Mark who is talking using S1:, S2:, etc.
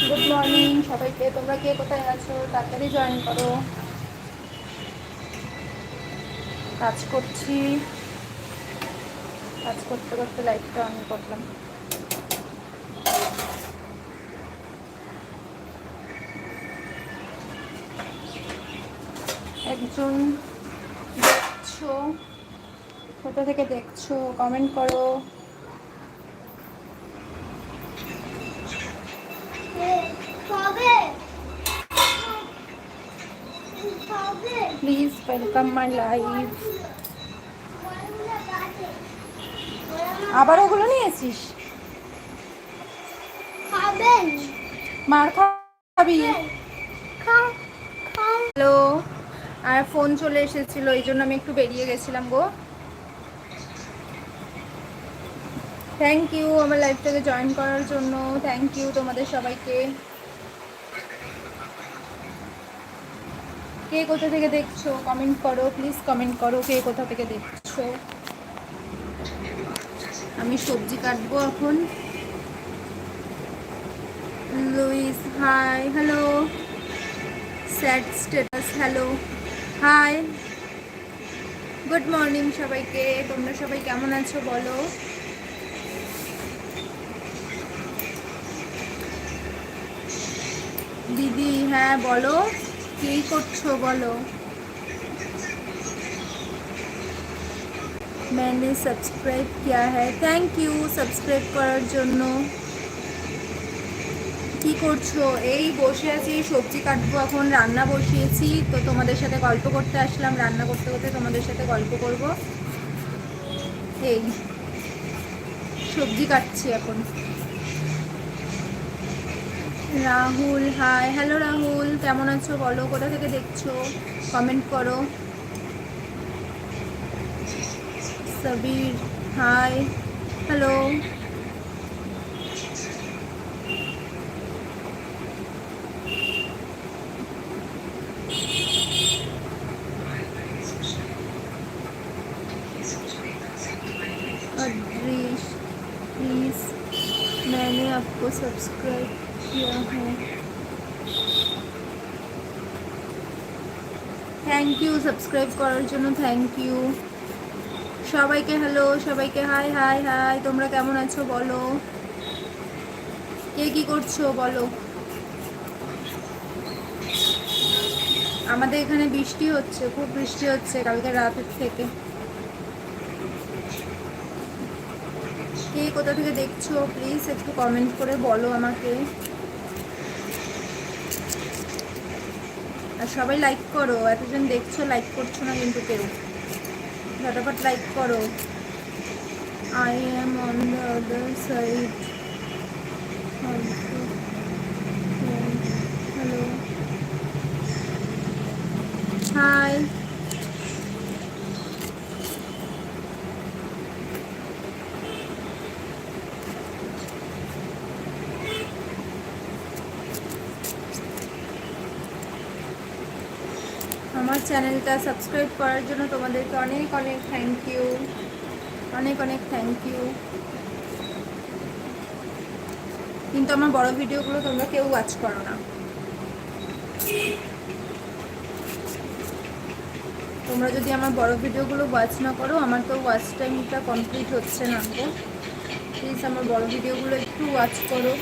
S1: Good morning সবাইকে। তোমরা কে কোথায় আছো তাড়াতাড়ি জয়েন করো। কাজ করছি, কাজ করতে করতে লাইটটা অন করলাম। একজন দেখছো, কোথা থেকে দেখছো কমেন্ট করো। Please welcome my live. আবার ওগুলো নিয়েছিস? মার খাবি? হ্যালো, আর ফোন চলে এসেছিল, এই জন্য আমি একটু বেরিয়ে গেছিলাম গো। থ্যাংক ইউ আমার লাইভটাকে জয়েন করার জন্য, থ্যাংক ইউ তোমাদের সবাইকে। কে কোথা থেকে দেখছো কমেন্ট করো, প্লিজ কমেন্ট করো কে কোথা থেকে দেখছো। আমি সবজি কাটবো এখন। Louis hi, hello. Sad status, hello, hi, good morning সবাইকে। তোমরা সবাই কেমন আছো বলো। দিদি হ্যাঁ বলো, কী করছো বলো। मैंने सब्सक्राइब किया है, थैंक यू সাবস্ক্রাইব করার জন্য। কি করছো? এই বসে আছি, সবজি কাটবো এখন, রান্না বসিয়েছি তো তোমাদের সাথে গল্প করতে আসলাম। রান্না করতে করতে তোমাদের সাথে গল্প করব। এই সবজি কাটছি এখন। রাহুল হাই, হ্যালো রাহুল, কেমন আছো বলো, কোথা থেকে দেখছো কমেন্ট করো। Sabir hi, hello. Adrish please मैंने आपको सब्सक्राइब किया है, থ্যাংক ইউ সাবস্ক্রাইব করার জন্য, থ্যাংক ইউ সবাইকে। হ্যালো সবাইকে, হাই হাই হাই, তোমরা কেমন আছো বলো, কে কি করছো বলো। আমাদের এখানে বৃষ্টি হচ্ছে, খুব বৃষ্টি হচ্ছে কালকে রাতের থেকে। কে কোথা থেকে দেখছো প্লিজ একটু কমেন্ট করে বলো আমাকে। আর সবাই লাইক করো, এতজন দেখছো লাইক করছো না কিন্তু কেউ, ঝটাপট লাইক করো। I am on the other side. Hello hi. আমার চ্যানেলটা সাবস্ক্রাইব করার জন্য তোমাদেরকে অনেক অনেক থ্যাংক ইউ, অনেক অনেক থ্যাংক ইউ। কিন্তু আমার বড় ভিডিওগুলো তোমরা কেউ ওয়াচ করো না। তোমরা যদি আমার বড় ভিডিওগুলো ওয়াচ না করো, আমার তো ওয়াচ টাইমটা কমপ্লিট হচ্ছে না। প্লিজ আমার বড় ভিডিওগুলো একটু ওয়াচ করো।